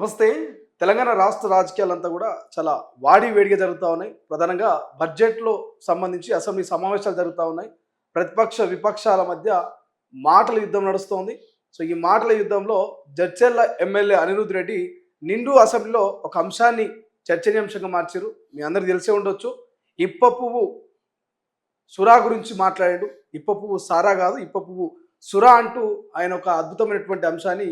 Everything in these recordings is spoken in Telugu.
నమస్తే. తెలంగాణ రాష్ట్ర రాజకీయాలంతా కూడా చాలా వాడి వేడిగా జరుగుతూ ఉన్నాయి. ప్రధానంగా బడ్జెట్‌లో సంబంధించి అసెంబ్లీ సమావేశాలు జరుగుతా ఉన్నాయి. ప్రతిపక్ష, విపక్షాల మధ్య మాటల యుద్ధం నడుస్తోంది. సో, ఈ మాటల యుద్ధంలో జడ్చర్ల ఎమ్మెల్యే అనిరుద్ రెడ్డి నిండు అసెంబ్లీలో ఒక అంశాన్ని చర్చనీయాంశంగా మార్చారు. మీ అందరికి తెలిసే ఉండొచ్చు. ఇప్ప పువ్వు సురా గురించి మాట్లాడాడు. ఇప్ప పువ్వు సారా కాదు, ఇప్ప పువ్వు సురా అంటూ ఆయన ఒక అద్భుతమైనటువంటి అంశాన్ని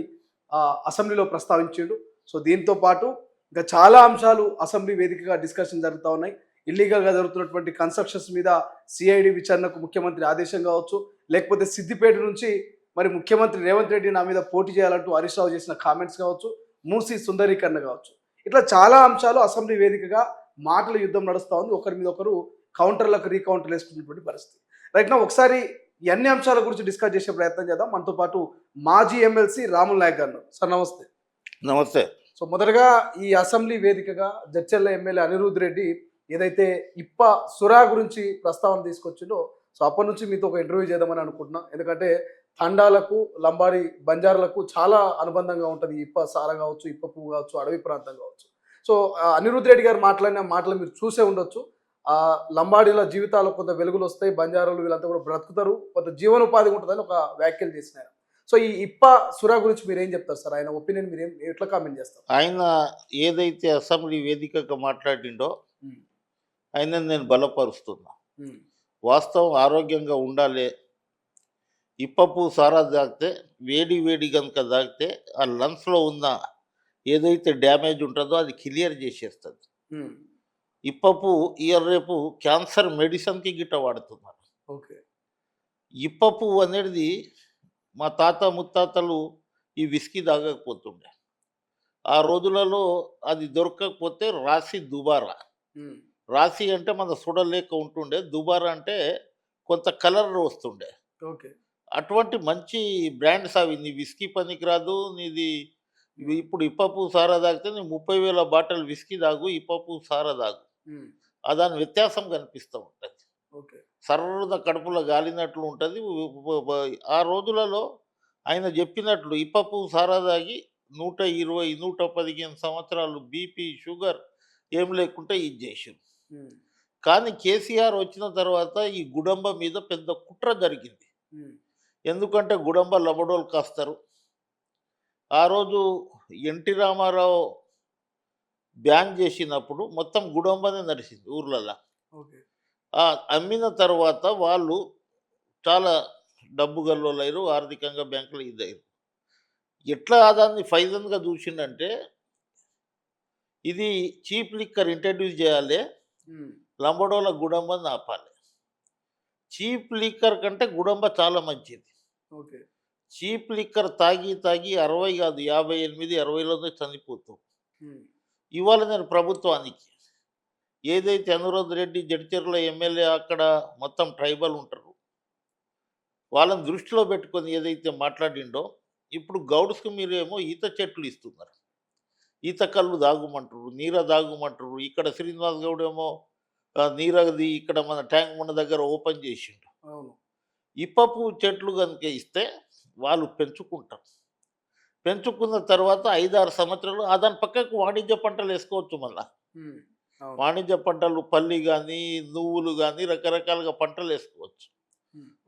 అసెంబ్లీలో ప్రస్తావించాడు. సో, దీంతో పాటు ఇంకా చాలా అంశాలు అసెంబ్లీ వేదికగా డిస్కషన్ జరుగుతూ ఉన్నాయి. ఇల్లీగల్గా జరుగుతున్నటువంటి కన్స్ట్రక్షన్స్ మీద సిఐడి విచారణకు ముఖ్యమంత్రి ఆదేశం కావచ్చు, లేకపోతే సిద్దిపేట నుంచి మరి ముఖ్యమంత్రి రేవంత్ రెడ్డి నా మీద పోటీ చేయాలంటూ హరీష్ రావు చేసిన కామెంట్స్ కావచ్చు, మూసి సుందరీకరణ కావచ్చు, ఇట్లా చాలా అంశాలు అసెంబ్లీ వేదికగా మాటల యుద్ధం నడుస్తూ ఉంది. ఒకరి మీద ఒకరు కౌంటర్లకు రీకౌంటర్లు వేసుకున్నటువంటి పరిస్థితి. రైట్ నా ఒకసారి ఈ అన్ని అంశాల గురించి డిస్కస్ చేసే ప్రయత్నం చేద్దాం. మనతో పాటు మాజీ ఎమ్మెల్సీ రాముల్ నాయక్ గారు. సార్ నమస్తే. నమస్తే. సో, మొదటగా ఈ అసెంబ్లీ వేదికగా జడ్చర్ల ఎమ్మెల్యే అనిరుద్ రెడ్డి ఏదైతే ఇప్ప సురా గురించి ప్రస్తావన తీసుకొచ్చిందో, సో అప్పటి నుంచి మీతో ఒక ఇంటర్వ్యూ చేద్దామని అనుకుంటున్నా. ఎందుకంటే తండాలకు, లంబాడి, బంజారులకు చాలా అనుబంధంగా ఉంటుంది. ఇప్ప సార కావచ్చు, ఇప్ప పువ్వు కావచ్చు, అడవి ప్రాంతం కావచ్చు. సో, అనిరుద్ రెడ్డి గారు మాట్లాడిన మాటలు మీరు చూసే ఉండొచ్చు. లంబాడీల జీవితాలు కొంత వెలుగులు వస్తాయి, బంజారాలు వీళ్ళంతా కూడా బ్రతుకుతారు, కొంత జీవనోపాధి ఉంటుందని ఒక వ్యాఖ్యలు చేసినారు. సో, ఈ ఇప్ప సురా గురించి మీరు ఏం చెప్తారు సార్? ఆయన ఒపీనియన్ మీరు ఎట్లా కామెంట్ చేస్తారు? ఆయన ఏదైతే అసెంబ్లీ వేదికగా మాట్లాడిండో ఆయన నేను బలపరుస్తున్నా. వాస్తవం ఆరోగ్యంగా ఉండాలి. ఇప్పపు సారా తాగితే వేడి వేడి కనుక తాగితే ఆ లంగ్స్లో ఉన్న ఏదైతే డ్యామేజ్ ఉంటుందో అది క్లియర్ చేసేస్తుంది. ఇప్పపు ఇయర్ రేపు క్యాన్సర్ మెడిసిన్కి గిట్ట వాడుతున్నారు. ఓకే. ఇప్పపు అనేది మా తాత ముత్తాతలు ఈ విస్కీ తాగకపోతుండే. ఆ రోజులలో అది దొరకకపోతే రాసి దుబారా. రాసి అంటే మన సుడలేక ఉంటుండే, దుబారా అంటే కొంత కలర్ వస్తుండే. ఓకే. అటువంటి మంచి బ్రాండ్స్ అవి. నీ విస్కీ పనికి రాదు, నీది ఇప్పుడు ఇప్పపు సారా తాగితే నీ 30,000 బాటిల్ విస్కీ తాగు, ఇప్పపు సారా తాగు, దాని వ్యత్యాసం కనిపిస్తూ ఉంటుంది. ఓకే. సర్రద కడుపులో గాలినట్లు ఉంటుంది. ఆ రోజులలో ఆయన చెప్పినట్లు ఇప్పపు సారా తాగి 120, 115 సంవత్సరాలు బీపీ, షుగర్ ఏం లేకుంటే ఇది చేసారు. కానీ కేసీఆర్ వచ్చిన తర్వాత ఈ గుడంబ మీద పెద్ద కుట్ర జరిగింది. ఎందుకంటే గుడంబ లబడోలు కాస్తారు. ఆ రోజు ఎన్టీ రామారావు బ్యాన్ చేసినప్పుడు మొత్తం గుడంబనే నడిచింది ఊర్లలో. ఓకే. అమ్మిన తర్వాత వాళ్ళు చాలా డబ్బు గల్లోలయ్యారు, ఆర్థికంగా బ్యాంకులు ఇదయ్యారు. ఎట్లా దాన్ని ఫైజన్గా చూసిండంటే ఇది చీప్ లిక్కర్ ఇంట్రడ్యూస్ చేయాలి, లంబడోల గుడంబని ఆపాలి. చీప్ లిక్కర్ కంటే గుడంబ చాలా మంచిది. ఓకే. చీప్ లిక్కర్ తాగి తాగి 60 కాదు 58, 60లోనే చనిపోతాం. ఇవాళ నేను ప్రభుత్వానికి ఏదైతే అనిరుద్ రెడ్డి జడ్చర్ల ఎమ్మెల్యే అక్కడ మొత్తం ట్రైబల్ ఉంటారు, వాళ్ళని దృష్టిలో పెట్టుకొని ఏదైతే మాట్లాడిండో, ఇప్పుడు గౌడ్స్కి మీరేమో ఈత చెట్లు ఇస్తున్నారు, ఈత కళ్ళు దాగుమంటారు, నీర దాగుమంటారు. ఇక్కడ శ్రీనివాస్ గౌడ్ ఏమో నీరది ఇక్కడ మన ట్యాంక్ మన దగ్గర ఓపెన్ చేసిండు. అవును. ఇప్పపు చెట్లు కనుక ఇస్తే వాళ్ళు పెంచుకుంటారు. పెంచుకున్న తర్వాత 5-6 సంవత్సరాలు దాని పక్కకు వాణిజ్య పంటలు వేసుకోవచ్చు. మళ్ళా వాణిజ్య పంటలు పల్లి కానీ, నువ్వులు కానీ, రకరకాలుగా పంటలు వేసుకోవచ్చు.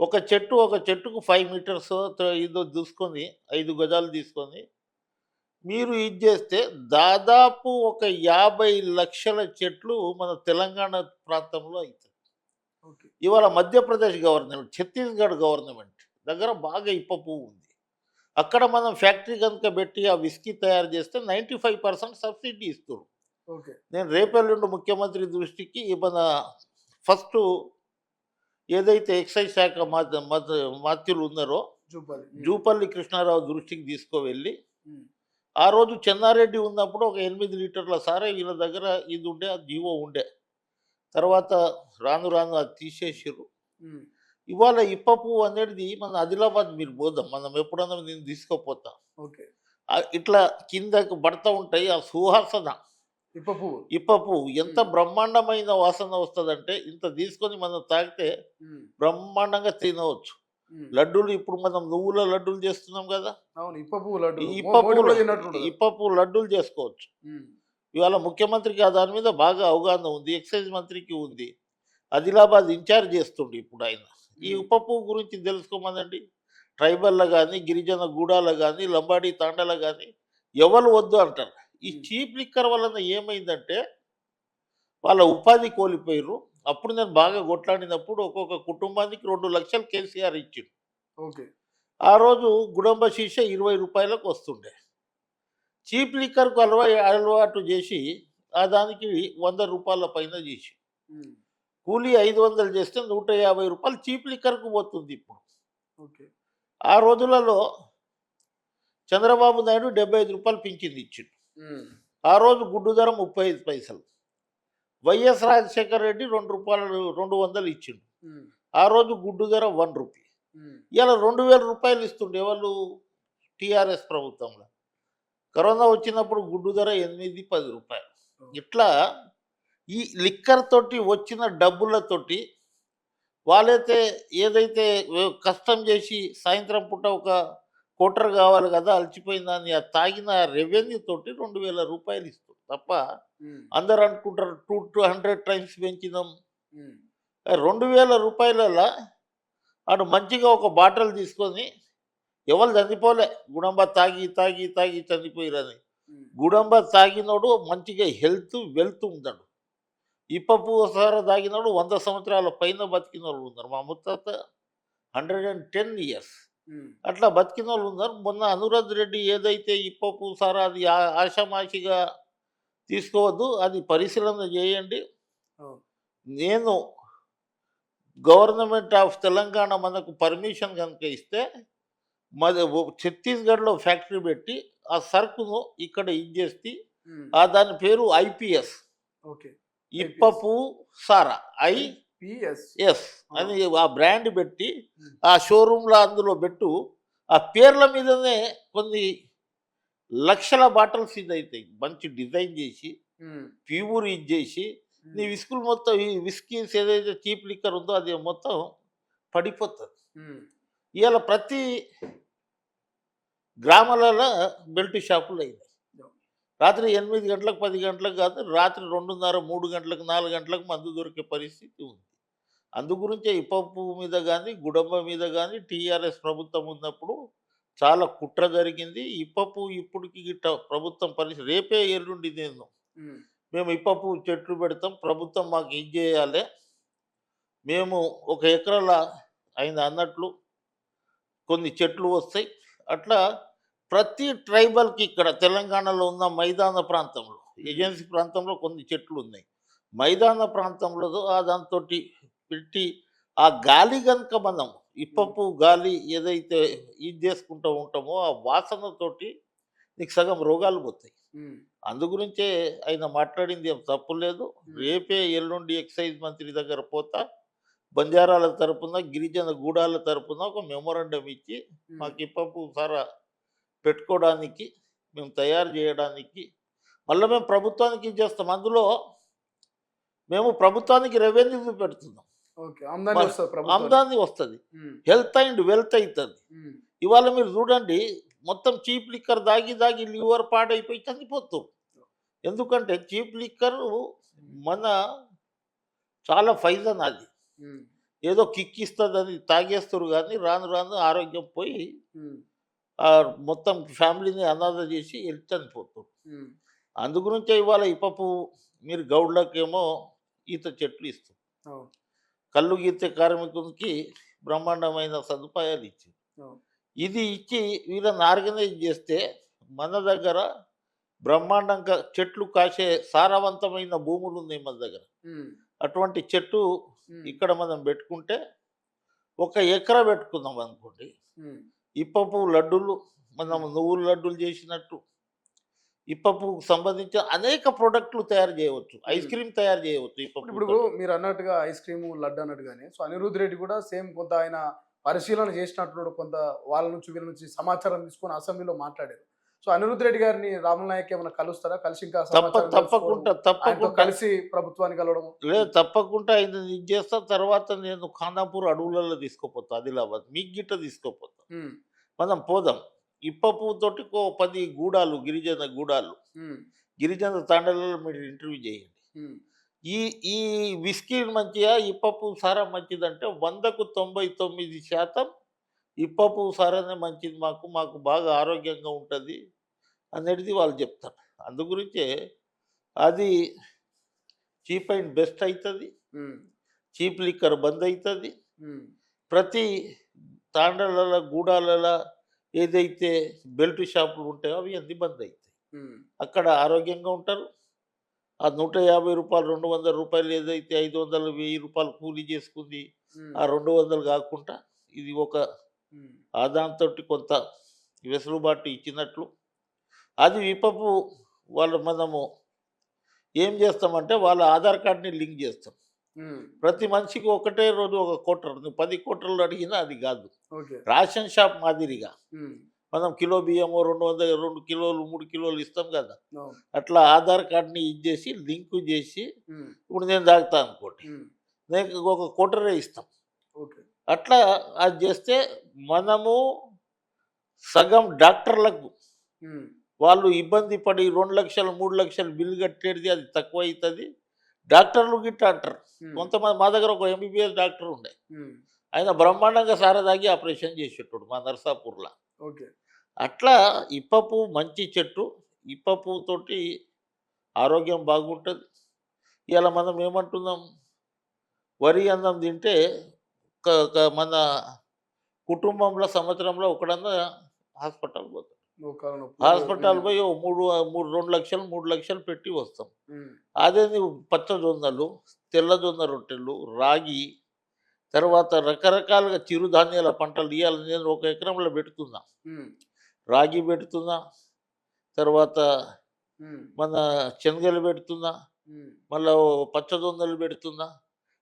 ఒక చెట్టుకు 5 మీటర్స్ ఇదో చూసుకొని 5 గజాలు తీసుకొని మీరు ఇది చేస్తే దాదాపు ఒక 50 లక్షల చెట్లు మన తెలంగాణ ప్రాంతంలో అవుతుంది. ఇవాళ మధ్యప్రదేశ్ గవర్నమెంట్, ఛత్తీస్గఢ్ గవర్నమెంట్ దగ్గర బాగా ఇప్ప పువ్వు ఉంది. అక్కడ మనం ఫ్యాక్టరీ కనుక పెట్టి ఆ విస్కీ తయారు చేస్తే 95% సబ్సిడీ ఇస్తారు. ఓకే. నేను రేపెల్లుండి ముఖ్యమంత్రి దృష్టికి మన ఫస్ట్ ఏదైతే ఎక్సైజ్ శాఖ మాత్యులు ఉన్నారో జూపల్లి కృష్ణారావు దృష్టికి తీసుకువెళ్ళి, ఆ రోజు చెన్నారెడ్డి ఉన్నప్పుడు ఒక 8 లీటర్ల సారే వీళ్ళ దగ్గర ఇది ఉండే, ఆ జీవో ఉండే. తర్వాత రాను రాను అది తీసేసారు. ఇవాళ ఇప్ప పువ్వు అనేది మన ఆదిలాబాద్ మీరు పోదాం, మనం ఎప్పుడన్నా నేను తీసుకుపోతా. ఓకే. ఇట్లా కిందకు పడతా ఉంటాయి ఆ సువాసన. ఇప్ప పువ్వు ఎంత బ్రహ్మాండమైన వాసన వస్తుందంటే ఇంత తీసుకొని మనం తాగితే బ్రహ్మాండంగా తినవచ్చు. లడ్డూలు ఇప్పుడు మనం నువ్వుల లడ్డూలు చేస్తున్నాం కదా, అవును, ఇప్ప పువ్వు లడ్డు ఈ ఇప్ప మోడీ కూడా పువ్వు తిన్నట్టుండదు. ఇప్ప పువ్వు లడ్డూలు చేసుకోవచ్చు. ఇవాళ ముఖ్యమంత్రికి ఆ దాని మీద బాగా అవగాహన ఉంది, ఎక్సైజ్ మంత్రికి ఉంది, ఆదిలాబాద్ ఇన్ఛార్జ్ చేస్తుండే ఇప్పుడు ఆయన. ఈ ఉప్ప పువ్వు గురించి తెలుసుకోమనండి. ట్రైబల్లో కానీ, గిరిజన గూడాల కానీ, లంబాడీ తాండాల కానీ ఎవరు వద్దు అంటారు. ఈ చీప్ లిక్కర్ వలన ఏమైందంటే వాళ్ళ ఉపాధి కోల్పోయారు. అప్పుడు నేను బాగా కొట్లాడినప్పుడు ఒక్కొక్క కుటుంబానికి 2 లక్షలు కేసీఆర్ ఇచ్చిండు. ఓకే. ఆ రోజు గుడంబ శీష 20 రూపాయలకు వస్తుండే. చీప్ లిక్కర్కు అలవాటు చేసి ఆ దానికి 100 రూపాయల పైన చేసి కూలీ 500 చేస్తే 150 రూపాయలు చీప్ లిక్కర్కు పోతుంది ఇప్పుడు. ఓకే. ఆ రోజులలో చంద్రబాబు నాయుడు 75 రూపాయలు పింఛన్ ఇచ్చిండు. ఆ రోజు గుడ్డు ధర 35 పైసలు. వైఎస్ రాజశేఖర రెడ్డి 2 రూపాయలు 200 ఇచ్చిండు. ఆ రోజు గుడ్డు ధర 1 రూపీ. ఇలా 2000 రూపాయలు ఇస్తుండే వాళ్ళు టీఆర్ఎస్ ప్రభుత్వంలో. కరోనా వచ్చినప్పుడు గుడ్డు ధర 8-10 రూపాయలు. ఇట్లా ఈ లిక్కర్ తోటి వచ్చిన డబ్బులతోటి వాళ్ళైతే ఏదైతే కష్టం చేసి సాయంత్రం పూట ఒక కోటర్ కావాలి కదా అలసిపోయిందని ఆ తాగిన రెవెన్యూ తోటి 2000 రూపాయలు ఇస్తుంది తప్ప అందరు అనుకుంటారు 200 టైమ్స్ పెంచినాం. 2000 రూపాయలలో ఆడు మంచిగా ఒక బాటిల్ తీసుకొని ఎవరు చనిపోలే, గుడంబ తాగి తాగి తాగి చనిపోయిరని. గుడంబ తాగినోడు మంచిగా హెల్త్ వెల్త్ ఉన్నాడు. ఇప్పపు సార తాగినోడు 100 సంవత్సరాల పైన బతికిన వాళ్ళు ఉన్నారు. మా ముత్తాత 110 ఇయర్స్ అట్లా బతికిన వాళ్ళు ఉన్నారు. మొన్న అనురాధ్ రెడ్డి ఏదైతే ఇప్పపు సారా అది ఆషామాషిగా తీసుకోవద్దు, అది పరిశీలన చేయండి. నేను గవర్నమెంట్ ఆఫ్ తెలంగాణ మనకు పర్మిషన్ కనుక ఇస్తే ఛత్తీస్గఢ్లో ఫ్యాక్టరీ పెట్టి ఆ సరుకును ఇక్కడ ఇచ్చేసి ఆ దాని పేరు ఐపీఎస్, ఇప్పపు సారా ఐపిఎస్ అని ఆ బ్రాండ్ పెట్టి ఆ షోరూంలో అందులో పెట్టు. ఆ పేర్ల మీదనే కొన్ని లక్షల బాటిల్స్ ఇది అవుతాయి. మంచి డిజైన్ చేసి ప్యూర్ ఇది చేసి నీ విస్కులు మొత్తం ఈ విస్కీస్ ఏదైతే చీప్ లిక్కర్ ఉందో అది మొత్తం పడిపోతుంది. ఇవాళ ప్రతి గ్రామాలలో బెల్ట్ షాపులు అయినాయి. రాత్రి 8 గంటలకు 10 గంటలకు కాదు, రాత్రి 2:30 3 గంటలకు 4 గంటలకు మందు దొరికే పరిస్థితి ఉంది. అందు గురించే ఇప్పపు మీద కానీ గుడంబ మీద కానీ టీఆర్ఎస్ ప్రభుత్వం ఉన్నప్పుడు చాలా కుట్ర జరిగింది. ఇప్పపు ఇప్పటికి గిట్ట ప్రభుత్వం పరిస్థితి రేపే ఎల్లుండి నేను మేము ఇప్పపు చెట్లు పెడతాం, ప్రభుత్వం మాకు ఇది చేయాలి, మేము 1 ఎకరాల ఆయన అన్నట్లు కొన్ని చెట్లు వస్తాయి. అట్లా ప్రతి ట్రైబల్కి ఇక్కడ తెలంగాణలో ఉన్న మైదాన ప్రాంతంలో ఏజెన్సీ ప్రాంతంలో కొన్ని చెట్లు ఉన్నాయి. మైదాన ప్రాంతంలో దాంతో పెట్టి ఆ గాలి కనుక మనం ఇప్పపు గాలి ఏదైతే ఇది చేసుకుంటూ ఉంటామో ఆ వాసనతోటి నీకు సగం రోగాలు పోతాయి. అందుగురించే ఆయన మాట్లాడింది ఏం తప్పు లేదు. రేపే ఎల్లుండి ఎక్సైజ్ మంత్రి దగ్గర పోతా, బంజారాల తరపున గిరిజన గూడాల తరపున ఒక మెమోరాండం ఇచ్చి మాకు ఇప్పపు సారా పెట్టుకోవడానికి మేము తయారు చేయడానికి మళ్ళీ మేము ప్రభుత్వానికి ఇచ్చేస్తాం. అందులో మేము ప్రభుత్వానికి రెవెన్యూ పెడుతున్నాం, ఆమ్దాని వస్తుంది, హెల్త్ అండ్ వెల్త్ అవుతుంది. ఇవాళ మీరు చూడండి మొత్తం చీప్ లిక్కర్ దాగి దాగి లివర్ పాడైపోయి చనిపోతాం. ఎందుకంటే చీప్ లిక్కర్ మన చాలా ఫైజన్, అది ఏదో కిక్ ఇస్తుందని తాగేస్తారు కానీ రాను రాను ఆరోగ్యం పోయి మొత్తం ఫ్యామిలీని అనాథ చేసి వెళ్ళి చనిపోతారు. అందుగురించే ఇవాళ ఇప్పపు మీరు గౌడ్లకేమో ఈత చెట్లు ఇస్తారు, కళ్ళు గీతే కార్మికునికి బ్రహ్మాండమైన సదుపాయాలు ఇచ్చింది. ఇది ఇచ్చి వీళ్ళని ఆర్గనైజ్ చేస్తే మన దగ్గర బ్రహ్మాండంగా చెట్లు కాసే సారవంతమైన భూములు ఉన్నాయి మన దగ్గర. అటువంటి చెట్టు ఇక్కడ మనం పెట్టుకుంటే 1 ఎకరా పెట్టుకుందాం అనుకోండి, ఇప్పపు లడ్డూలు మనం నువ్వుల లడ్డూలు చేసినట్టు ఇప్పపు సంబంధించిన అనేక ప్రోడక్ట్లు తయారు చేయవచ్చు, ఐస్ క్రీమ్ తయారు చేయవచ్చు. ఇప్పుడు మీరు అన్నట్టుగా ఐస్ క్రీమ్ లడ్డు అన్నట్టుగానే సో అనిరుద్ రెడ్డి కూడా సేమ్ కొంత ఆయన పరిశీలన చేసినట్లు కొంత వాళ్ళ నుంచి వీళ్ళ నుంచి సమాచారం తీసుకొని అసెంబ్లీలో మాట్లాడారు. సో అనిరుద్ రెడ్డి గారిని రాముల నాయక్ ఏమైనా కలుస్తారా? కలిసి ఇంకా సమాచారం తెలుసుకోవడం, ఆయనతో తప్పకుండా కలిసి ప్రభుత్వాన్ని కలవడం. లేదు, తప్పకుండా ఆయన ఇది చేస్తా. తర్వాత నేను ఖానాపూర్ అడవులలో తీసుకుపోతా, ఆదిలాబాద్ మీకు గిట్ట తీసుకుపోతా. ఉమ్, మనం పోదాం. ఇప్ప పువ్వుతోటి 10 గూడాలు, గిరిజన గూడాలు, ఉమ్, గిరిజన తాండలలో మీరు ఇంటర్వ్యూ చేయండి. ఉమ్, ఈ ఈ విస్కీ మంచిగా, ఇప్ప పువ్వు సారా మంచిదంటే 100కు 99% ఇప్ప పువ్వు సారానే మంచిది, మాకు మాకు బాగా ఆరోగ్యంగా ఉంటుంది అనేది వాళ్ళు చెప్తారు. అందు గురించే అది చీప్ అండ్ బెస్ట్ అవుతుంది. ఉమ్, చీప్ లిక్కర్ బంద్ అవుతుంది. ఉమ్, ప్రతి తాండల గూడాల ఏదైతే బెల్ట్ షాపులు ఉంటాయో అవి అన్ని బంద్ అవుతాయి. ఉమ్, అక్కడ ఆరోగ్యంగా ఉంటారు. ఆ 150 రూపాయలు, 200 రూపాయలు ఏదైతే 500, 1000 రూపాయలు కూలీ చేసుకుంది, ఉమ్, ఆ 200 కాకుండా ఇది ఒక ఉమ్, ఆదాంతో కొంత వెసులుబాటు ఇచ్చినట్లు. అది విపపు వాళ్ళు మనము ఏం చేస్తామంటే వాళ్ళ ఆధార్ కార్డ్ని లింక్ చేస్తాం. ఉమ్, ప్రతి మనిషికి ఒకటే రోజు ఒక కోటర్, నువ్వు 10 కోటర్లు అడిగినా అది కాదు. ఓకే. రేషన్ షాప్ మాదిరిగా ఉమ్, మనం కిలో బియ్యము 2 కిలోలు 3 కిలోలు ఇస్తాం కదా, అవును. అట్లా ఆధార్ కార్డ్ని ఇచ్చేసి లింకు చేసి, ఉమ్, ఇప్పుడు నేను తాగుతా అనుకోండి, ఉమ్, నేను ఒక కోటరే ఇస్తాం. ఓకే. అట్లా అది చేస్తే మనము సగం డాక్టర్లకు ఉమ్, వాళ్ళు ఇబ్బంది పడి 2 లక్షలు 3 లక్షలు బిల్లు కట్టేది అది తక్కువ అవుతుంది. డాక్టర్లు గిట్ట అంటారు. ఉమ్, కొంతమంది మా దగ్గర ఒక ఎంబీబీఎస్ డాక్టర్ ఉండే, ఉమ్, ఆయన బ్రహ్మాండంగా సారా తాగి ఆపరేషన్ చేసేటోడు మా నర్సాపూర్లో. ఓకే. అట్లా ఇప్ప పువ్వు మంచి చెట్టు. ఇప్ప పువ్వుతోటి ఆరోగ్యం బాగుంటుంది. ఇలా మనం ఏమంటున్నాం, వరి అన్నం తింటే మన కుటుంబంలో సంవత్సరంలో ఒకడన్నా హాస్పిటల్ పోతాం. మోకాలు నొప్పులు. హాస్పిటల్ పోయి ఓ 2 లక్షలు 3 లక్షలు పెట్టి వస్తాం. ఉమ్, అదే నువ్వు పచ్చజొన్నలు, తెల్లజొన్న రొట్టెలు, రాగి, తర్వాత రకరకాలుగా చిరుధాన్యాల పంటలు ఇవాళ నేను 1 ఎకరంలో పెడుతున్నా. ఉమ్, రాగి పెడుతున్నా, తర్వాత ఉమ్, మన శనగలు పెడుతున్నా, ఉమ్, మళ్ళీ పచ్చజొన్నలు పెడుతున్నా.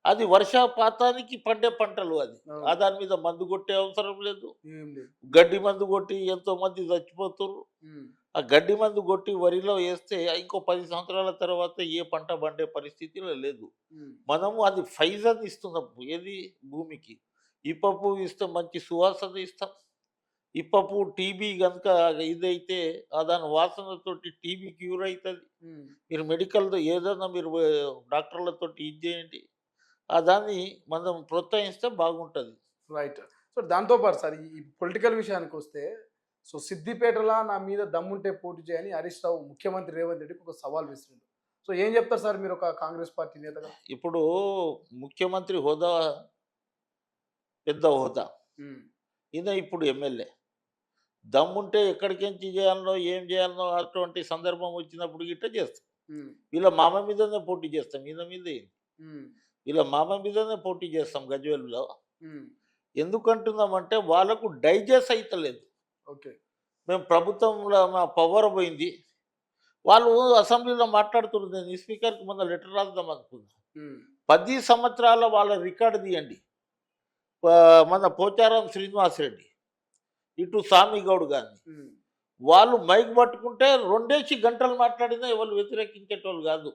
అది వర్షపాతానికి పండే పంటలు. అది అవును. దాని మీద మందు కొట్టే అవసరం లేదు. ఏం లేదు. గడ్డి మందు కొట్టి ఎంతోమంది చచ్చిపోతున్నారు. ఉమ్, ఆ గడ్డి మందు కొట్టి వరిలో వేస్తే ఇంకో 10 సంవత్సరాల తర్వాత ఏ పంట పండే పరిస్థితిలో లేదు. ఉమ్, మనము అది ఫైజర్ ఇస్తున్నాం ఏది భూమికి. ఇప్ప పువ్వు ఇస్తాం, మంచి సువాసన ఇస్తాం. ఇప్ప పువ్వు టీబీ కనుక ఇదైతే దాని వాసనతోటి టీబీ క్యూర్ అవుతుంది. ఉమ్, మీరు మెడికల్తో ఏదైనా మీరు డాక్టర్లతోటి ఇది చేయండి, దాన్ని మనం ప్రోత్సహిస్తే బాగుంటుంది. రైట్. సో దాంతో పాటు సార్ ఈ పొలిటికల్ విషయానికి వస్తే, సో సిద్దిపేటలో నా మీద దమ్ముంటే పోటీ చేయని హరీష్ రావు ముఖ్యమంత్రి రేవంత్ రెడ్డికి ఒక సవాల్ విసిరిండు. సో ఏం చెప్తారు సార్ మీరు ఒక కాంగ్రెస్ పార్టీ నేతగా? ఇప్పుడు ముఖ్యమంత్రి హోదా పెద్ద హోదా, ఉమ్, ఈయన ఇప్పుడు ఎమ్మెల్యే. దమ్ముంటే ఎక్కడికించి చేయాలనో ఏం చేయాలనో అటువంటి సందర్భం వచ్చినప్పుడు గిట్ట చేస్తాం. ఉమ్, వీళ్ళ మామ మీదనే పోటీ చేస్తాం, ఈయన మీద ఏంది? ఉమ్, వీళ్ళ మామ మీదనే పోటీ చేస్తాం గజ్వేల్లో. ఉమ్, ఎందుకంటున్నామంటే వాళ్ళకు డైజెస్ట్ అవుతలేదు. ఓకే. మేము ప్రభుత్వంలో మా పవర్ పోయింది. వాళ్ళు అసెంబ్లీలో మాట్లాడుతున్నారు. నేను ఈ స్పీకర్కి మొన్న లెటర్ రాద్దాం అనుకున్నా. ఉమ్, 10 సంవత్సరాల వాళ్ళ రికార్డు తీయండి. మన పోచారం శ్రీనివాసరెడ్డి, ఇటు సామిగౌడ్ కానీ, ఉమ్, వాళ్ళు మైక్ పట్టుకుంటే 2 గంటలు మాట్లాడినా ఎవరు వ్యతిరేకించేటోళ్ళు కాదు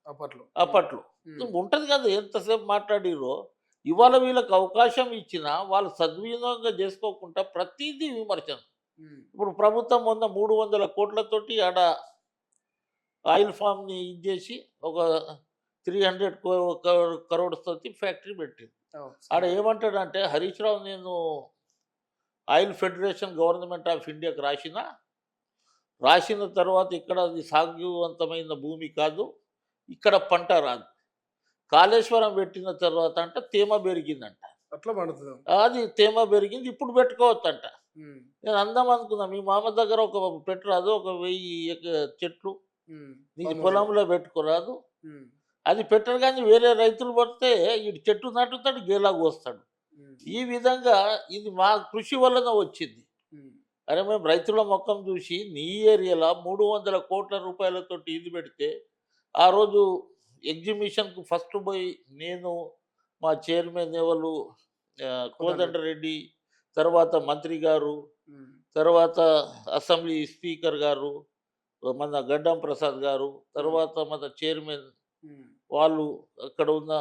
అప్పట్లో. అప్పట్లో. ఉమ్, ఉంటుంది కదా ఎంతసేపు మాట్లాడిరో. ఇవాళ వీళ్ళకి అవకాశం ఇచ్చినా వాళ్ళు సద్వినియోగంగా చేసుకోకుండా ప్రతిదీ విమర్శన. ఉమ్, ఇప్పుడు ప్రభుత్వం మొన్న 300 కోట్లతోటి ఆడ ఆయిల్ ఫామ్ని ఇది చేసి ఒక 300 crores తోటి ఫ్యాక్టరీ పెట్టింది. అవును. ఆడ ఏమంటాడంటే హరీష్ రావు, నేను ఆయిల్ ఫెడరేషన్ గవర్నమెంట్ ఆఫ్ ఇండియాకి రాసిన తర్వాత ఇక్కడ అది సాగువంతమైన భూమి కాదు, ఇక్కడ పంట రాదు. కాళేశ్వరం పెట్టిన తర్వాత అంటే తేమ పెరిగిందంట, అట్లా పడుతుంది. అది తేమ పెరిగింది, ఇప్పుడు పెట్టుకోవచ్చంట. ఉమ్, నేను అందాం అనుకున్నా, మీ మామ దగ్గర ఒక పెట్టరాదు, ఒక 1000 చెట్లు ఉమ్, నీకు అవును. పొలంలో పెట్టుకోరాదు. ఉమ్, అది పెట్టరు కానీ వేరే రైతులు పడితే ఈ చెట్టు నాటుతాడు, గేలాగు వస్తాడు. ఉమ్, ఈ విధంగా ఇది మా కృషి వలన వచ్చింది. ఉమ్, అరే మేము రైతుల మొక్కం చూసి నీ ఏరియాలో 300 కోట్ల రూపాయలతోటి ఇది పెడితే, ఆ రోజు ఎగ్జిబిషన్కు ఫస్ట్ పోయి నేను, మా చైర్మన్ ఎవరు కోదండరెడ్డి, తర్వాత మంత్రి గారు, ఉమ్, తర్వాత అసెంబ్లీ స్పీకర్ గారు, మన గడ్డం ప్రసాద్ గారు, తర్వాత మన చైర్మన్ ఉమ్, వాళ్ళు, అక్కడ ఉన్న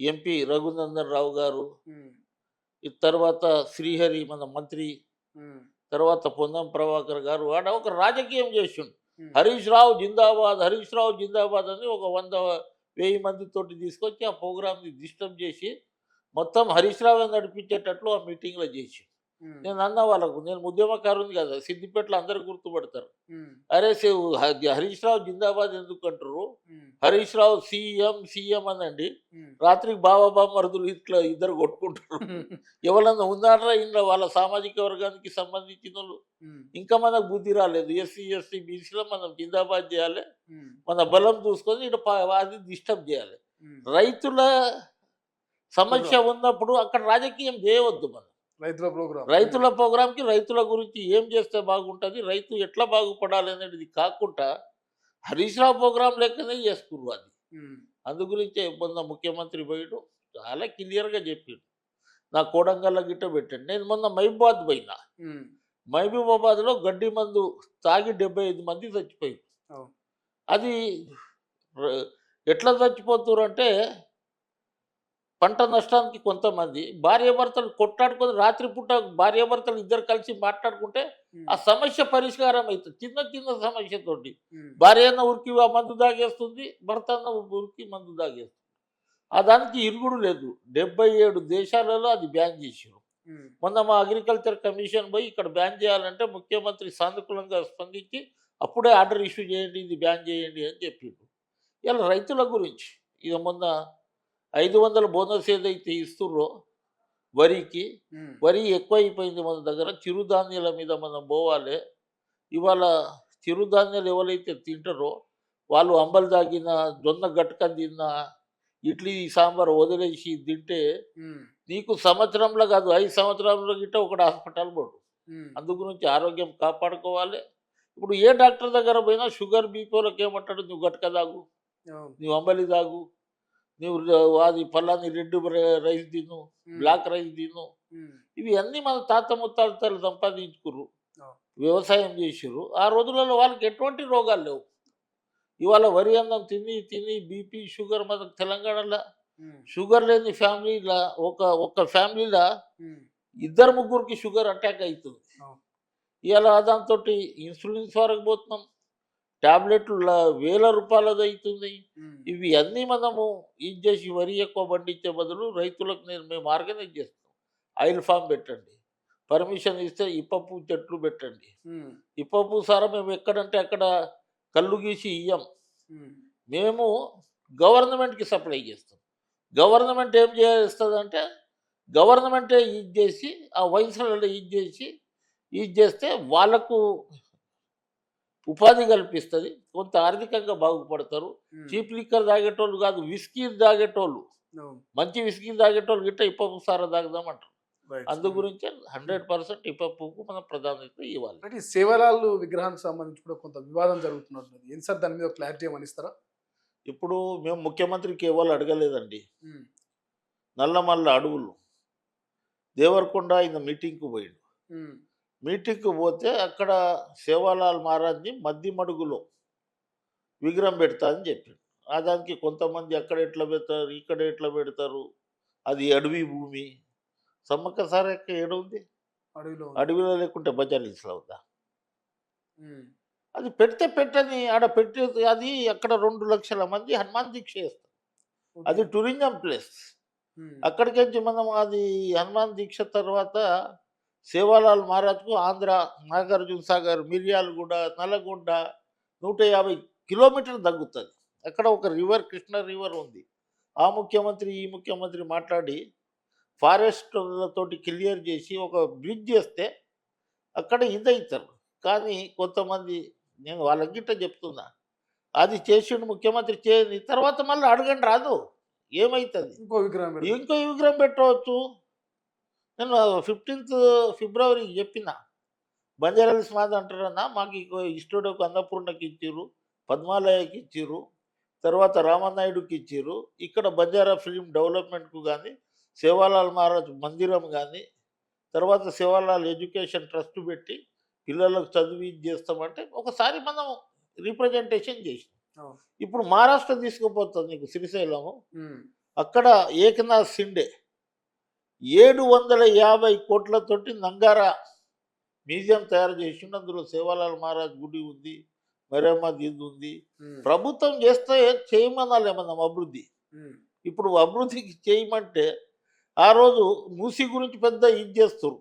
ఎంపీ రఘునందన్ రావు గారు, ఉమ్, ఈ తర్వాత శ్రీహరి మన మంత్రి, ఉమ్, తర్వాత పొన్నం ప్రభాకర్ గారు ఆడ ఒక రాజకీయం చేసిండు. ఉమ్, హరీష్ రావు జిందాబాద్, హరీష్ రావు జిందాబాద్ అని ఒక 100,000 మందితోటి తీసుకొచ్చి ఆ ప్రోగ్రామ్ని డిస్టర్బ్ చేసి మొత్తం హరీష్ రావు నడిపించేటట్లు ఆ మీటింగ్లో చేసి, ఉమ్, నేను అన్న వాళ్ళకు, నేను ఉద్యమకారుని కదా, సిద్దిపేటలో అందరు గుర్తుపడతారు. ఉమ్, అరే హరీష్ రావు జిందాబాద్ ఎందుకు అంటారు, ఉమ్, హరీష్ రావు సీఎం సీఎం అనండి. ఉమ్, రాత్రికి బాబా బామ్మరుదులు ఇట్లా ఇద్దరు కొట్టుకుంటారు. ఎవరన్నా ఉన్నారా ఇంట్లో వాళ్ళ సామాజిక వర్గానికి సంబంధించిన వాళ్ళు? ఉమ్, ఇంకా మనకు బుద్ధి రాలేదు. ఎస్సీ ఎస్టీ బీసీలో మనం జిందాబాద్ చేయాలి, ఉమ్, మన బలం చూసుకొని ఇటు అది డిస్టర్బ్ చేయాలి. ఉమ్. రైతుల సమస్య ఉన్నప్పుడు అక్కడ రాజకీయం చేయవద్దు. మనం రైతుల ప్రోగ్రామ్. రైతుల ప్రోగ్రాంకి రైతుల గురించి ఏం చేస్తే బాగుంటుంది, రైతు ఎట్లా బాగుపడాలి అనేది కాకుండా హరీష్ రావు ప్రోగ్రాం లెక్కనే చేసుకున్నారు అది. ఉమ్, అందు గురించే మొన్న ముఖ్యమంత్రి పోయిడు చాలా క్లియర్గా చెప్పిండు, నా కోడంగల్ల గిట్ట పెట్టండి. నేను మొన్న మహబూబాద్ పోయినా, ఉమ్, మహబూబాబాద్లో గడ్డి మందు తాగి 75 మంది చచ్చిపోయారు. అవును. అది ఎట్లా చచ్చిపోతున్నారు అంటే, పంట నష్టానికి కొంతమంది భార్యాభర్తలు కొట్లాడుకొని రాత్రిపూట భార్యాభర్తలు ఇద్దరు కలిసి మాట్లాడుకుంటే ఉమ్, ఆ సమస్య పరిష్కారం అవుతుంది. చిన్న చిన్న సమస్యతోటి ఉమ్, భార్య అన్న ఉరికి ఆ మందు దాగేస్తుంది, భర్త అన్న ఉరికి మందు దాగేస్తుంది. ఆ దానికి ఇరుగుడు లేదు. 77 దేశాలలో అది బ్యాన్ చేసారు. ఉమ్, మొన్న మా అగ్రికల్చర్ కమిషన్ పోయి ఇక్కడ బ్యాన్ చేయాలంటే ముఖ్యమంత్రి సానుకూలంగా స్పందించి అప్పుడే ఆర్డర్ ఇష్యూ చేయండి, ఇది బ్యాన్ చేయండి అని చెప్పిండు. ఇలా రైతుల గురించి ఇక మొన్న 500 బోనస్ ఏదైతే ఇస్తుర్రో వరికి, ఉమ్, వరి ఎక్కువైపోయింది మన దగ్గర. చిరుధాన్యాల మీద మనం పోవాలి. ఇవాళ చిరుధాన్యాలు ఎవరైతే తింటారో వాళ్ళు అంబలు తాగిన, జొన్న గట్క తిన్నా, ఇడ్లీ సాంబార్ వదిలేసి తింటే ఉమ్, నీకు సంవత్సరంలో కాదు 5 సంవత్సరాలలో గిట్ట ఒకటి హాస్పిటల్ పోడు. ఉమ్, అందు గురించి ఆరోగ్యం కాపాడుకోవాలి. ఇప్పుడు ఏ డాక్టర్ దగ్గర పోయినా షుగర్ బీపీలకు ఏమంటాడు, నువ్వు గట్క తాగు, అవును. నువ్వు అంబలి తాగు, నువ్వు అది పలాని రెడ్ రైస్ తిను, ఉమ్, బ్లాక్ రైస్ తిను. ఉమ్, ఇవి అన్నీ మన తాత ముత్తాతలు సంపాదించుకుర్రు, అవును. వ్యవసాయం చేసిర్రు. ఆ రోజులలో వాళ్ళకి ఎటువంటి రోగాలు లేవు. ఇవాళ వరి అన్నం తిని తిని బీపీ షుగర్ మనకు తెలంగాణలో ఉమ్, షుగర్ లేని ఫ్యామిలీలో ఒక ఫ్యామిలీలో ఉమ్, 2-3కి షుగర్ అటాక్ అవుతుంది. అవును. ఇవాళ దాంతో ఇన్సులిన్స్ వరకు పోతున్నాం, ట్యాబ్లెట్లు వేల రూపాయలది అవుతుంది. ఉమ్, ఇవి అన్నీ మనము ఇది చేసి వరి ఎక్కువ పండించే బదులు రైతులకు మేము ఆర్గనైజ్ చేస్తాం. ఆయిల్ ఫామ్ పెట్టండి, పర్మిషన్ ఇస్తే ఇప్పపు చెట్లు పెట్టండి. ఉమ్, ఇప్పపు సారా మేము ఎక్కడంటే అక్కడ కళ్ళు గీసి ఇయ్యం, ఉమ్, మేము గవర్నమెంట్కి సప్లై చేస్తాం. గవర్నమెంట్ ఏం చేస్తుందంటే గవర్నమెంటే ఇది చేసి ఆ వయసులలో ఇది చేస్తే వాళ్ళకు ఉపాధి కల్పిస్తుంది, కొంత ఆర్థికంగా బాగుపడతారు. ఉమ్, చీప్ లిక్కర్ తాగేటోళ్ళు కాదు, విస్కీ తాగేటోళ్ళు, అవును. మంచి విస్కీ తాగేటోళ్ళు గిట్ట ఇప్పపు సారా తాగుదామంటారు. రైట్. అందు గురించే 100% ఇప్పపుకు మనం ప్రాధాన్యత ఇవ్వాలి. అంటే ఈ సేవలాల్ విగ్రహానికి సంబంధించి కూడా కొంత వివాదం జరుగుతున్నట్టుంది. ఏం సార్ దాని మీద క్లారిటీ ఏమని ఇస్తారా? ఇప్పుడు మేము ముఖ్యమంత్రికి ఎవరు అడగలేదండి. ఉమ్, నల్లమల్ల అడవులు దేవరకొండ ఆయన మీటింగ్కు పోయిండు. ఉమ్, మీటింగ్కు పోతే అక్కడ సేవాలాల్ మహారాజ్ని మద్దిమడుగులో విగ్రహం పెడతా అని చెప్పిండు. ఆ దానికి కొంతమంది అక్కడ ఎట్లా పెడతారు, ఇక్కడ ఎట్లా పెడతారు, అది అడవి భూమి, సమ్మక్క సారక్క ఏడుంది, అడవిలో ఉంది. అడవిలో లేకుంటే బజార్ హిల్స్లో ఉందా? ఉమ్, అది పెడితే పెట్టని ఆడ పెట్టి అది అక్కడ 2 లక్షల మంది హనుమాన్ దీక్ష చేస్తారు. ఓకే. అది టూరిజం ప్లేస్. ఉమ్, అక్కడికి మనం అది హనుమాన్ దీక్ష తర్వాత సేవాలాల్ మహారాజ్కు ఆంధ్ర, నాగార్జున సాగర్, మిర్యాలగూడ, నల్లగొండ 150 కిలోమీటర్లు తగ్గుతుంది. అక్కడ ఒక రివర్, కృష్ణ రివర్ ఉంది. ఆ ముఖ్యమంత్రి ఈ ముఖ్యమంత్రి మాట్లాడి ఫారెస్ట్లతోటి క్లియర్ చేసి ఒక బ్రిడ్జ్ చేస్తే అక్కడ ఇదవుతారు. కానీ కొంతమంది, నేను వాళ్ళకి గిట్ట చెప్తున్నా, అది చేసిండు ముఖ్యమంత్రి, చేయని తర్వాత మళ్ళీ అడగండి రాదు, ఏమవుతుంది? ఇంకో విగ్రహం పెడతారు. ఇంకో విగ్రహం పెట్టవచ్చు. నేను 15th ఫిబ్రవరికి చెప్పిన, బంజారాహిల్స్ మాది అంటారన్నా, మాకు ఇస్టోడోకు అన్నపూర్ణకి ఇచ్చిర్రు, పద్మాలయకి ఇచ్చిర్రు, తర్వాత రామనాయుడుకి ఇచ్చిర్రు. ఇక్కడ బంజారా ఫిలిం డెవలప్మెంట్కు కానీ, సేవాలాల్ మహారాజ్ మందిరం కానీ, తర్వాత శివలాల్ ఎడ్యుకేషన్ ట్రస్ట్ పెట్టి పిల్లలకు చదివి ఇది చేస్తామంటే ఒకసారి మనం రిప్రజెంటేషన్ చేసినాం. అవును. ఇప్పుడు మహారాష్ట్ర తీసుకుపోతుంది నీకు శ్రీశైలము. ఉమ్, అక్కడ ఏకనాథ్ షిండే 750 కోట్లతోటి నంగారా మ్యూజియం తయారు చేసిండు. అందులో సేవాలాల్ మహారాజ్ గుడి ఉంది, మరమ్మద్ ఇది ఉంది. ఉమ్, ప్రభుత్వం చేస్తే చేయమనాలి మనం అభివృద్ధి. ఉమ్, ఇప్పుడు అభివృద్ధికి చేయమంటే ఆ రోజు మూసీ గురించి పెద్ద ఇది చేస్తారు.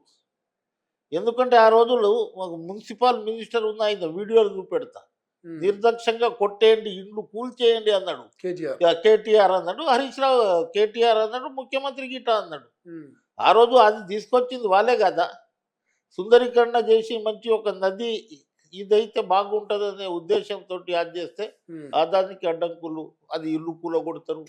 ఎందుకంటే ఆ రోజులు ఒక మున్సిపల్ మినిస్టర్ ఉన్న ఆయన వీడియోలు చూపెడతా, ఉమ్. నిర్లక్ష్యంగా కొట్టేయండి, ఇండ్లు కూల్చేయండి అన్నాడు. కేటీఆర్. కేటీఆర్ అన్నాడు, హరీష్ రావు కేటీఆర్ అన్నాడు, ముఖ్యమంత్రి గిట్ట అన్నాడు. ఉమ్, ఆ రోజు అది తీసుకొచ్చింది వాళ్ళే కదా. సుందరీకరణ చేసి మంచి ఒక నది ఇదైతే బాగుంటుంది అనే ఉద్దేశంతో అది చేస్తే ఉమ్, ఆదానికి అడ్డంకులు, అది ఇల్లు కూలగొడతారు,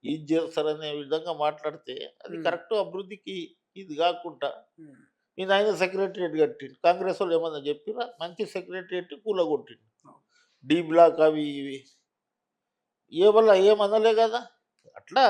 ఇది చేస్తారనే విధంగా మాట్లాడితే అది ఉమ్. కరెక్ట్ అభివృద్ధికి ఇది కాకుండా ఉమ్, నేను ఆయన సెక్రటరియట్ కట్టిండు. కాంగ్రెస్ వాళ్ళు ఏమన్నా చెప్పిరా? మంచి సెక్రటరియట్ కూలగొట్టిండు. డి బ్లాక్ అవి ఇవి ఏ వల్ల ఏమనలే కదా. అట్లా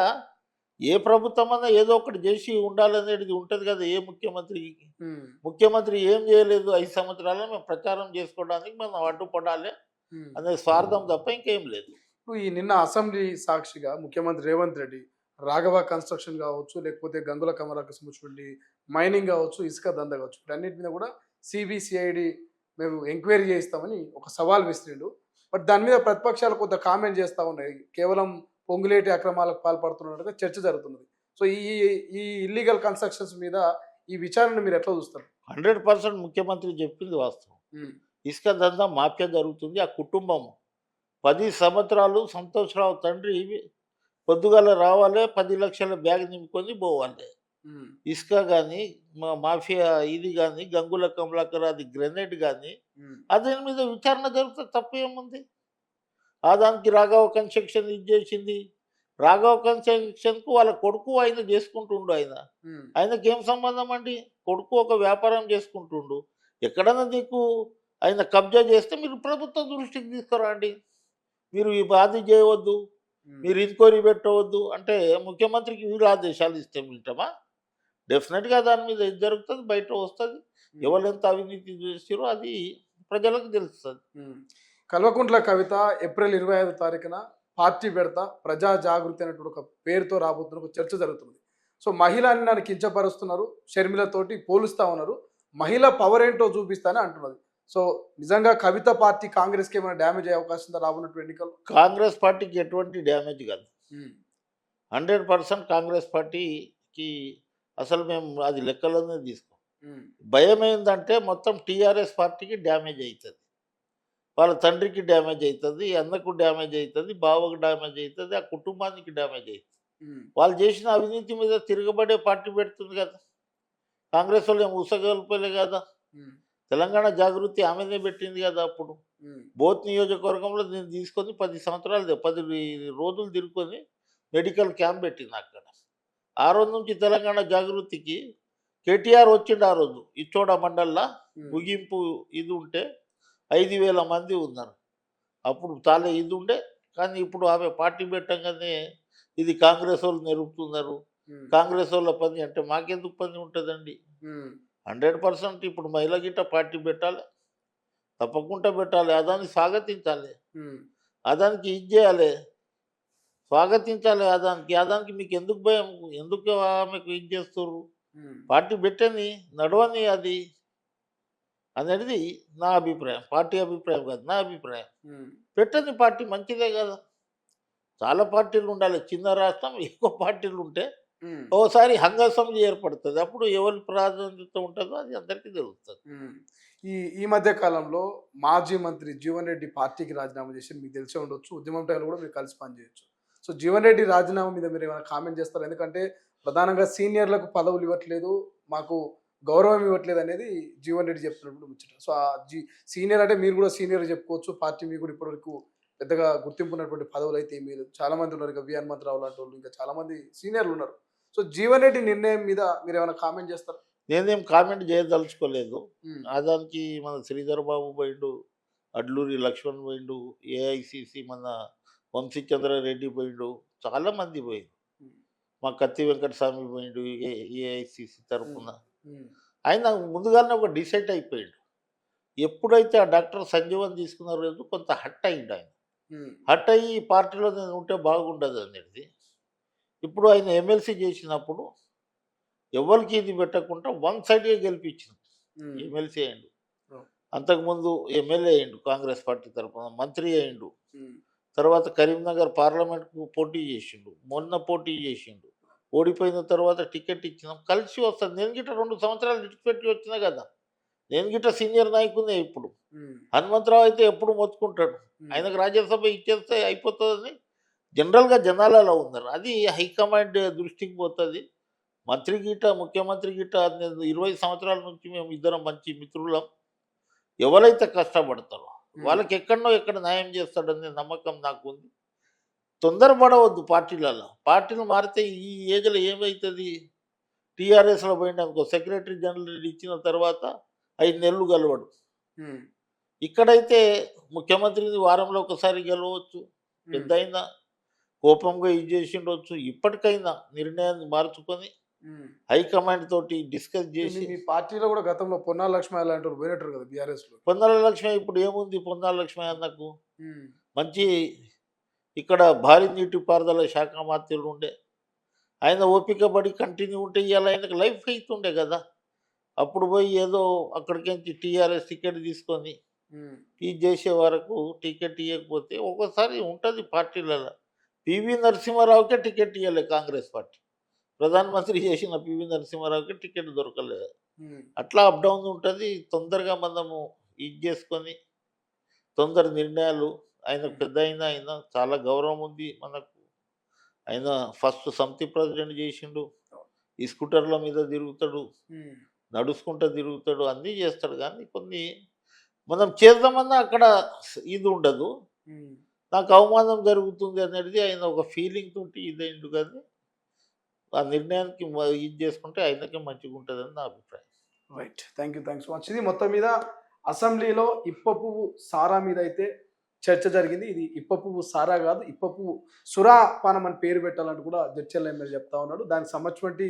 ఏ ప్రభుత్వం అన్నా ఏదో ఒకటి చేసి ఉండాలనేది ఉంటుంది కదా ఏ ముఖ్యమంత్రికి. ఉమ్, ముఖ్యమంత్రి ఏం చేయలేదు 5 సంవత్సరాలు మేము ప్రచారం చేసుకోవడానికి మనం అడ్డుపడాలి ఉమ్. అనే స్వార్థం తప్ప ఇంకేం లేదు. ఇప్పుడు ఈ నిన్న అసెంబ్లీ సాక్షిగా ముఖ్యమంత్రి రేవంత్ రెడ్డి రాఘవ కన్స్ట్రక్షన్ కావచ్చు, లేకపోతే గంగుల కమలాకు సంబంధించి మైనింగ్ కావచ్చు, ఇసుక దంద కావచ్చు, వీటన్నిటి మీద కూడా సిబిసిఐడి మేము ఎంక్వైరీ చేయిస్తామని ఒక సవాల్ విసిరిండు. బట్ దాని మీద ప్రతిపక్షాలు కొంత కామెంట్ చేస్తూ ఉన్నాయి. కేవలం పొంగులేటి అక్రమాలకు పాల్పడుతున్నట్టుగా చర్చ జరుగుతున్నది. సో ఈ ఇల్లీగల్ కన్స్ట్రక్షన్స్ మీద ఈ విచారణ మీరు ఎట్లా చూస్తారు? 100% ముఖ్యమంత్రి చెప్పింది వాస్తవం. ఉమ్, ఇసుక దందా మాఫియా జరుగుతుంది. ఆ కుటుంబం 10 సంవత్సరాలు సంతోషరావు తండ్రి పొద్దుగాల రావాలి, 10 లక్షల బ్యాగ్ నింపుకొని పోవాలి. ఉమ్, ఇసుక కానీ మాఫియా ఇది కానీ గంగుల కమలాకర్ అది గ్రెనేడ్ కానీ ఉమ్, దాని మీద విచారణ జరిగితే తప్పు ఏముంది? దానికి రాఘవ కన్స్ట్రక్షన్ ఇది చేసింది. రాఘవ కన్స్ట్రక్షన్కు వాళ్ళ కొడుకు ఆయన చేసుకుంటుండు. ఉమ్, ఆయనకి ఏం సంబంధం అండి? కొడుకు ఒక వ్యాపారం చేసుకుంటుండు. ఎక్కడన్నా నీకు ఆయన కబ్జా చేస్తే మీరు ప్రభుత్వ దృష్టికి తీసుకురండి. మీరు ఈ బాధ చేయవద్దు, ఉమ్, మీరు ఎంక్వైరీ పెట్టవద్దు అంటే ముఖ్యమంత్రికి వీరు ఆదేశాలు ఇస్తే వింటామా? డెఫినెట్గా దాని మీద ఇది జరుగుతుంది, బయట వస్తుంది. ఎవరెంత అవినీతి చేస్తారో అది ప్రజలకు తెలుస్తుంది. ఉమ్. కల్వకుంట్ల కవిత ఏప్రిల్ 25 తారీఖున పార్టీ పెడతా ప్రజా జాగృతి అనేటువంటి ఒక పేరుతో రాబోతున్న ఒక చర్చ జరుగుతుంది. సో మహిళని నన్ను కించపరుస్తున్నారు, షర్మిలతోటి పోలుస్తా ఉన్నారు, మహిళ పవర్ ఏంటో చూపిస్తానని అంటున్నది. సో నిజంగా కవిత పార్టీ కాంగ్రెస్కి ఏమైనా డ్యామేజ్ అయ్యే అవకాశం ఉందా రాబోతున్న ఎన్నికల్లో? కాంగ్రెస్ పార్టీకి ఎటువంటి డ్యామేజ్ కాదు. ఉమ్, 100% కాంగ్రెస్ పార్టీకి అసలు మేము అది లెక్కలోనే తీసుకోం. ఉమ్, భయం ఏంటంటే మొత్తం టీఆర్ఎస్ పార్టీకి డ్యామేజ్ అవుతుంది, వాళ్ళ తండ్రికి డ్యామేజ్ అవుతుంది, అన్నకు డ్యామేజ్ అవుతుంది, బావకు డ్యామేజ్ అవుతుంది, ఆ కుటుంబానికి డ్యామేజ్ అవుతుంది. ఉమ్, వాళ్ళు చేసిన అవినీతి మీద తిరగబడే పార్టీ పెడుతుంది కదా. కాంగ్రెస్ వాళ్ళు ఏం ఉసగల్పలే కదా. ఉమ్, తెలంగాణ జాగృతి ఆమెనే పెట్టింది కదా. అప్పుడు ఉమ్, బోత్ నియోజకవర్గంలో నేను తీసుకొని 10 సంవత్సరాలు 10 రోజులు తిరుక్కొని మెడికల్ క్యాంప్ పెట్టింది అక్కడ. ఆ రోజు నుంచి తెలంగాణ జాగృతికి కేటీఆర్ వచ్చిండు. ఆ రోజు ఇచ్చోడ మండల్లో ఉమ్, ముగింపు ఇది ఉంటే 5,000 మంది ఉన్నారు. అప్పుడు చాలా ఇది ఉండే. కానీ ఇప్పుడు ఆమె పార్టీ పెట్టంగానే ఇది కాంగ్రెస్ వాళ్ళు నెరుపుతున్నారు, ఉమ్, కాంగ్రెస్ వాళ్ళ పని అంటే మాకెందుకు పని ఉంటుందండి? ఉమ్, 100% ఇప్పుడు మహిళ గిట్ట పార్టీ పెట్టాలి, తప్పకుండా పెట్టాలి. అదాన్ని స్వాగతించాలి, ఉమ్, అదానికి ఇది చేయాలి, స్వాగతించాలి. అదానికి మీకు ఎందుకు భయం? ఎందుకు ఆమెకు ఇది చేస్తారు? ఉమ్, పార్టీ పెట్టని నడవని అది అనేది నా అభిప్రాయం. పార్టీ అభిప్రాయం కాదు, నా అభిప్రాయం. ఉమ్, పెట్టని పార్టీ మంచిదే కదా. చాలా పార్టీలు ఉండాలి. చిన్న రాష్ట్రం ఎక్కువ పార్టీలు ఉంటే ఉమ్, ఓసారి హంగాసంలు ఏర్పడుతుంది. అప్పుడు ఎవరి ప్రాధాన్యత ఉంటుందో అది అందరికీ తెలుస్తుంది. ఉమ్. ఈ మధ్య కాలంలో మాజీ మంత్రి జీవన్ రెడ్డి పార్టీకి రాజీనామా చేసి మీకు తెలిసే ఉండొచ్చు, ఉద్యమం టైంలో కూడా మీరు కలిసి పనిచేయచ్చు. సో జీవన్ రెడ్డి రాజీనామా మీద మీరు ఏమైనా కామెంట్ చేస్తారు? ఎందుకంటే ప్రధానంగా సీనియర్లకు పదవులు ఇవ్వట్లేదు, మాకు గౌరవం ఇవ్వట్లేదు అనేది జీవన్ రెడ్డి చెప్తున్నప్పుడు ముచ్చట. సో ఆ సీనియర్ అంటే మీరు కూడా సీనియర్ చెప్పుకోవచ్చు, పార్టీ మీకు కూడా ఇప్పటివరకు పెద్దగా గుర్తింపు ఉన్నటువంటి పదవులు అయితే ఏమీ లేదు. చాలా మంది ఉన్నారు, ఇక వి హనుమంతరావు లాంటి వాళ్ళు, ఇంకా చాలా మంది సీనియర్లు ఉన్నారు. సో జీవన్ రెడ్డి నిర్ణయం మీద మీరు ఏమైనా కామెంట్ చేస్తారు? నేనేం కామెంట్ చేయదలుచుకోలేదు. ఉమ్, దానికి మన శ్రీధర్ బాబు పోయిండు, అడ్లూరి లక్ష్మణ్ పోయిండు, ఏఐసిసి మన వంశీచంద్రారెడ్డి పోయిండు, చాలామంది పోయిండు. ఉమ్, మా కత్తి వెంకటస్వామి పోయిండు ఏఐసిసి తరఫున. ఉమ్, ఆయన ముందుగానే ఒక డిసైడ్ అయిపోయాడు. ఎప్పుడైతే ఆ డాక్టర్ సంజీవన్ తీసుకున్న రోజు కొంత హట్ అయ్యిండు ఆయన. హట్ అయ్యి ఈ పార్టీలో నేను ఉంటే బాగుండదు అనేది. ఇప్పుడు ఆయన ఎమ్మెల్సీ చేసినప్పుడు ఎవరికి ఇది పెట్టకుండా వన్ సైడ్గా గెలిపించింది. ఎమ్మెల్సీ అయ్యిండు, అంతకుముందు ఎమ్మెల్యే అయ్యిండు కాంగ్రెస్ పార్టీ తరఫున, మంత్రి అయ్యిండు, తర్వాత కరీంనగర్ పార్లమెంట్కు పోటీ చేసిండు, మొన్న పోటీ చేసిండు, ఓడిపోయిన తర్వాత టికెట్ ఇచ్చినాం, కలిసి వస్తుంది. నేను గిట్ట 2 సంవత్సరాలు విడిచిపెట్టి వచ్చినా కదా, నేను గిట్ట సీనియర్ నాయకునే. ఇప్పుడు హనుమంతరావు అయితే ఎప్పుడు మొత్తుకుంటాడు, ఆయనకు రాజ్యసభ ఇచ్చేస్తే అయిపోతుందని జనరల్గా జనాలలో ఉన్నారు. అది హైకమాండ్ దృష్టికి పోతుంది. మంత్రి గిట్ట, ముఖ్యమంత్రి గిట్ట, నేను 20 సంవత్సరాల నుంచి మేము ఇద్దరం మంచి మిత్రులం. ఎవరైతే కష్టపడతారో వాళ్ళకి ఎక్కడనో ఎక్కడ న్యాయం చేస్తాడనే నమ్మకం నాకు ఉంది. తొందరపడవద్దు పార్టీలలో. పార్టీలు మారితే ఈ ఏజ్లో ఏమవుతుంది, టీఆర్ఎస్లో పోయినాకో సెక్రటరీ జనరల్ ఇచ్చిన తర్వాత 5 నెలలు గెలవడు. ఇక్కడైతే ముఖ్యమంత్రిని వారంలో ఒకసారి గెలవచ్చు. పెద్ద అయినా కోపంగా ఇది చేసిండొచ్చు. ఇప్పటికైనా నిర్ణయాన్ని మార్చుకొని హైకమాండ్ తోటి డిస్కస్ చేసి. మీ పార్టీలో కూడా గతంలో పొన్నాల లక్ష్మి అలాంటి పోయినట్టు కదా బీఆర్ఎస్ లో. పొన్నాల లక్ష్మి ఇప్పుడు ఏముంది, పొన్నాల లక్ష్మి అన్నకు మంచి ఇక్కడ భారీ నీటిపారుదల శాఖ మంత్రులు ఉండే, ఆయన ఓపిక పడి కంటిన్యూ ఉంటే ఇవాళ ఆయనకు లైఫ్ అవుతుండే కదా. అప్పుడు పోయి ఏదో అక్కడికి టీఆర్ఎస్ టికెట్ తీసుకొని ఇది చేసే వరకు టికెట్ ఇవ్వకపోతే ఒక్కోసారి ఉంటుంది పార్టీలలో. పివి నరసింహారావుకే టికెట్ ఇవ్వలే కాంగ్రెస్ పార్టీ, ప్రధానమంత్రి చేసిన పివి నరసింహారావుకి టికెట్ దొరకలేదు. అట్లా అప్ డౌన్ ఉంటుంది. తొందరగా మనము ఇది చేసుకొని తొందర నిర్ణయాలు. ఆయన పెద్ద ఆయన చాలా గౌరవం ఉంది మనకు. ఆయన ఫస్ట్ సమితి ప్రెసిడెంట్ చేసిండు, ఈ స్కూటర్ల మీద తిరుగుతాడు, నడుచుకుంటూ తిరుగుతాడు, అన్నీ చేస్తాడు. కానీ కొన్ని మనం చేద్దామన్నా అక్కడ ఇది ఉండదు. నాకు అవమానం జరుగుతుంది అనేది ఆయన ఒక ఫీలింగ్ తోటి ఇదేంటి. కానీ ఆ నిర్ణయానికి ఇది చేసుకుంటే ఆయనకే మంచిగా ఉంటుందని నా అభిప్రాయం. Right, thank you so much. ఇది మొత్తం మీద అసెంబ్లీలో ఇప్ప పువ్వు సారా మీద అయితే చర్చ జరిగింది. ఇది ఇప్ప పువ్వు సారా కాదు, ఇప్ప పువ్వు సురాపానం అని పేరు పెట్టాలంటూ కూడా జడ్చర్ల ఎమ్మెల్యే చెప్తా ఉన్నాడు. దానికి సంబంధించి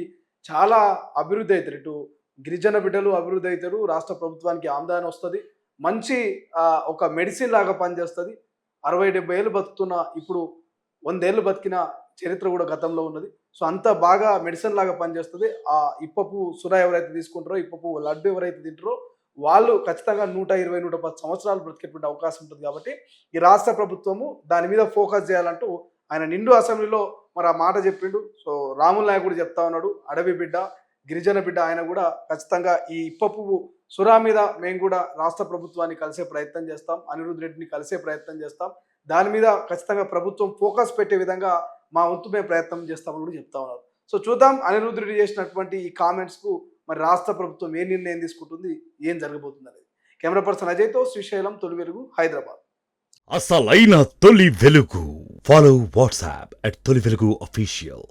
చాలా అభివృద్ధి అవుతారు. ఇటు గిరిజన బిడ్డలు అభివృద్ధి అవుతారు, రాష్ట్ర ప్రభుత్వానికి ఆదాయం వస్తుంది, మంచి ఒక మెడిసిన్ లాగా పనిచేస్తుంది. 60-70 ఏళ్ళు బతుకుతున్న ఇప్పుడు 100 ఏళ్ళు బతికిన చరిత్ర కూడా గతంలో ఉన్నది. సో అంత బాగా మెడిసిన్ లాగా పనిచేస్తుంది. ఆ ఇప్ప పువ్వు సురా ఎవరైతే తీసుకుంటారో, ఇప్ప పువ్వు లడ్డు ఎవరైతే తింటారో వాళ్ళు ఖచ్చితంగా 120-110 సంవత్సరాలు బ్రతికేటువంటి అవకాశం ఉంటుంది. కాబట్టి ఈ రాష్ట్ర ప్రభుత్వము దాని మీద ఫోకస్ చేయాలంటూ ఆయన నిండు అసెంబ్లీలో మరి ఆ మాట చెప్పిండు. సో రాముల నాయక్ కూడా చెప్తా ఉన్నాడు, అడవి బిడ్డ, గిరిజన బిడ్డ, ఆయన కూడా ఖచ్చితంగా ఈ ఇప్ప పువ్వు సురా మీద మేము కూడా రాష్ట్ర ప్రభుత్వాన్ని కలిసే ప్రయత్నం చేస్తాం, అనిరుద్ రెడ్డిని కలిసే ప్రయత్నం చేస్తాం, దాని మీద ఖచ్చితంగా ప్రభుత్వం ఫోకస్ పెట్టే విధంగా మా వంతు మేము ప్రయత్నం చేస్తామని కూడా చెప్తా ఉన్నారు. సో చూద్దాం అనిరుద్ రెడ్డి చేసినటువంటి ఈ కామెంట్స్కు మరి రాష్ట్ర ప్రభుత్వం ఏ నిర్ణయం తీసుకుంటుంది, ఏం జరగబోతుంది అనేది. కెమెరా పర్సన్ అజయ్తో శ్రీశైలం, తొలి వెలుగు, హైదరాబాద్. అసలైన తొలి వెలుగు. ఫాలో వాట్సాప్ @తొలి వెలుగు official.